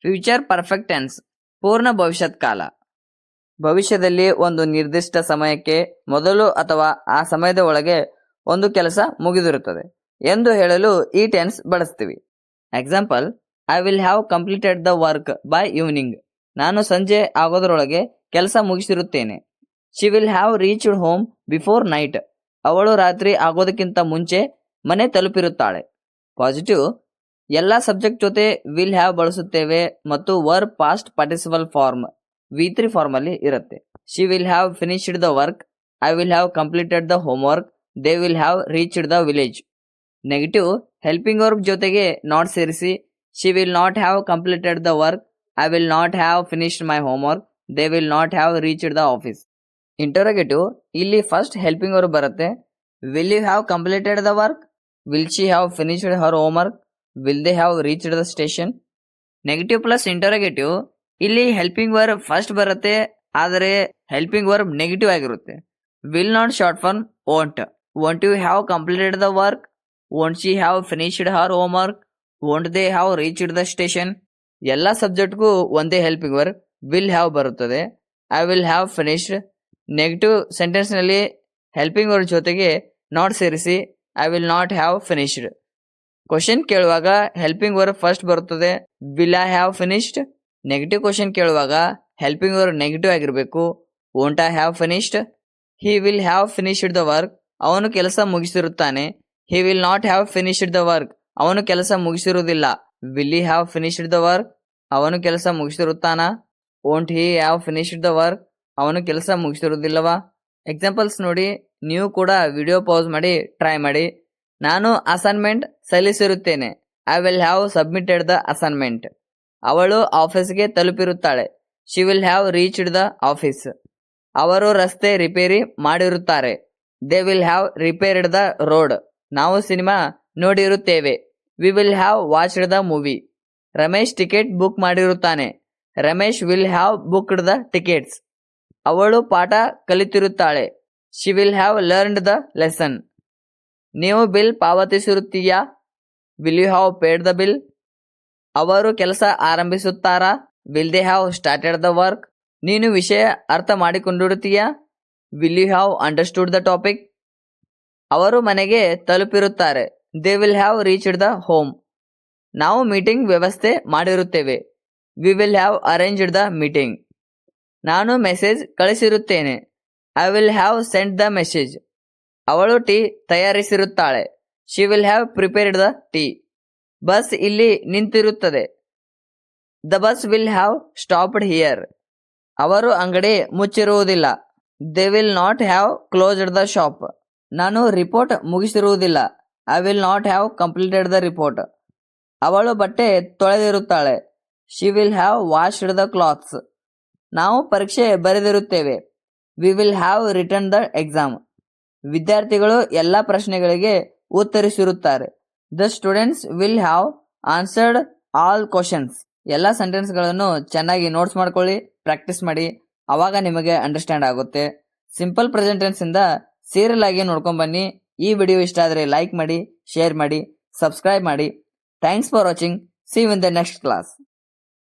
Future perfect tense ಪೂರ್ಣ ಭವಿಷ್ಯತ್ ಕಾಲ. ಭವಿಷ್ಯದಲ್ಲಿ ಒಂದು ನಿರ್ದಿಷ್ಟ ಸಮಯಕ್ಕೆ ಮೊದಲು ಅಥವಾ ಆ ಸಮಯದ ಒಳಗೆ ಒಂದು ಕೆಲಸ ಮುಗಿದಿರುತ್ತದೆ ಎಂದು ಹೇಳಲು ಈ ಟೆನ್ಸ್ ಬಳಸ್ತೀವಿ. Example, I will have completed the work by evening. ನಾನು ಸಂಜೆ ಆಗೋದ್ರೊಳಗೆ ಕೆಲಸ ಮುಗಿಸಿರುತ್ತೇನೆ. She will have reached home before night. ಅವಳು ರಾತ್ರಿ ಆಗೋದಕ್ಕಿಂತ ಮುಂಚೆ ಮನೆ ತಲುಪಿರುತ್ತಾಳೆ. ಪಾಸಿಟಿವ್, ಎಲ್ಲ ಸಬ್ಜೆಕ್ಟ್ ಜೊತೆ ವಿಲ್ ಹ್ಯಾವ್ ಬಳಸುತ್ತೇವೆ ಮತ್ತು verb past participle form V3 form ಅಲ್ಲಿ ಇರುತ್ತೆ. She will have finished the work, I will have completed the home work, they will have reached the village. Negative, helping verb ಜೊತೆಗೆ not ಸೇರಿಸಿ she will not have completed the work, I will not have finished my home work, they will not have reached the office. Interrogative, ಇಲ್ಲಿ first helping verb ಬರುತ್ತೆ. Will you have completed the work, will she have finished her home work, will they have reached the station. Negative plus interrogative, ಇಲ್ಲಿ helping verb first ಬರುತ್ತೆ, ಆದರೆ helping verb negative ಆಗಿರುತ್ತೆ. Will not short form won't. Won't you have completed the work, won't she have finished her home work, won't they have reached the station. ಎಲ್ಲ ಸಬ್ಜೆಕ್ಟ್ಗೂ ಒಂದೇ helping verb will have ಬರುತ್ತದೆ. I will have finished. Negative sentence ನಲ್ಲಿ helping verb ಜೊತೆಗೆ not ಸೇರಿಸಿ I will not have finished. Question ಕೇಳುವಾಗ helping verb first ಬರುತ್ತದೆ, will I have finished. Negative question ಕೇಳುವಾಗ helping verb negative ಆಗಿರಬೇಕು, won't I have finished. He will have finished the work, ಅವನು ಕೆಲಸ ಮುಗಿಸಿರುತ್ತಾನೆ. He will not have finished the work, ಅವನು ಕೆಲಸ ಮುಗಿಸಿರುವುದಿಲ್ಲ. Will he have finished the work, ಅವನು ಕೆಲಸ ಮುಗಿಸಿರುತ್ತಾನ. Won't he have finished the work, ಅವನು ಕೆಲಸ ಮುಗಿಸಿರುವುದಿಲ್ಲವಾ. ಎಕ್ಸಾಂಪಲ್ಸ್ ನೋಡಿ, ನೀವು ಕೂಡ ವಿಡಿಯೋ ಪಾಸ್ ಮಾಡಿ ಟ್ರೈ ಮಾಡಿ. ನಾನು ಅಸೈನ್ಮೆಂಟ್ ಸಲ್ಲಿಸಿರುತ್ತೇನೆ, I will have submitted the assignment. ಅವಳು ಆಫೀಸ್ಗೆ ತಲುಪಿರುತ್ತಾಳೆ, she will have reached the office. ಅವರು ರಸ್ತೆ ರಿಪೇರಿ ಮಾಡಿರುತ್ತಾರೆ, they will have repaired the road. ನಾವು ಸಿನಿಮಾ ನೋಡಿರುತ್ತೇವೆ, we will have watched the movie. Ramesh ticket book ಮಾಡಿರುತ್ತಾನೆ, Ramesh will have booked the tickets. ಅವಳು ಪಾಠ ಕಲಿತಿರುತ್ತಾಳೆ, she will have learned the lesson. ನೀವು ಬಿಲ್ ಪಾವತಿಸಿರುತ್ತೀಯಾ, will you have paid the bill. ಅವರು ಕೆಲಸ ಆರಂಭಿಸುತ್ತಾರಾ, will they have started the work. ನೀನು ವಿಷಯ ಅರ್ಥ ಮಾಡಿಕೊಂಡಿರುತ್ತೀಯಾ, will you have understood the topic. ಅವರು ಮನೆಗೆ ತಲುಪಿರುತ್ತಾರೆ, they will have reached the home. ನಾವು ಮೀಟಿಂಗ್ ವ್ಯವಸ್ಥೆ ಮಾಡಿರುತ್ತೇವೆ, we will have arranged the meeting. ನಾನು ಮೆಸೇಜ್ ಕಳಿಸಿರುತ್ತೇನೆ, I will have send the message. ಅವಳು ಟೀ ತಯಾರಿಸಿರುತ್ತಾಳೆ, she will have prepared the tea. Bus ಇಲ್ಲಿ ನಿಂತಿರುತ್ತದೆ, the bus will have stopped here. ಅವರು ಅಂಗಡಿ ಮುಚ್ಚಿರುವುದಿಲ್ಲ, they will not have closed the shop. ನಾನು ರಿಪೋರ್ಟ್ ಮುಗಿಸಿರುವುದಿಲ್ಲ, I will not have completed the report. ಅವಳು ಬಟ್ಟೆ ತೊಳೆದಿರುತ್ತಾಳೆ, she will have washed the clothes. ನಾವು ಪರೀಕ್ಷೆ ಬರೆದಿರುತ್ತೇವೆ, we will have return the exam. ವಿದ್ಯಾರ್ಥಿಗಳು ಎಲ್ಲ ಪ್ರಶ್ನೆಗಳಿಗೆ ಉತ್ತರಿಸಿರುತ್ತಾರೆ, the students will have answered all questions. ಎಲ್ಲ ಸೆಂಟೆನ್ಸ್ಗಳನ್ನು ಚೆನ್ನಾಗಿ ನೋಟ್ಸ್ ಮಾಡ್ಕೊಳ್ಳಿ, ಪ್ರಾಕ್ಟೀಸ್ ಮಾಡಿ, ಅವಾಗ ನಿಮಗೆ ಅಂಡರ್ಸ್ಟ್ಯಾಂಡ್ ಆಗುತ್ತೆ. ಸಿಂಪಲ್ ಪ್ರೆಸೆಂಟ್ ಟೆನ್ಸ್ ಇಂದ ಸೀರಿಯಲ್ ಆಗಿ ನೋಡ್ಕೊಂಡ್ ಬನ್ನಿ. ಈ ವಿಡಿಯೋ ಇಷ್ಟ ಆದರೆ ಲೈಕ್ ಮಾಡಿ, ಶೇರ್ ಮಾಡಿ, ಸಬ್ಸ್ಕ್ರೈಬ್ ಮಾಡಿ. Thanks for watching. See you in the next class.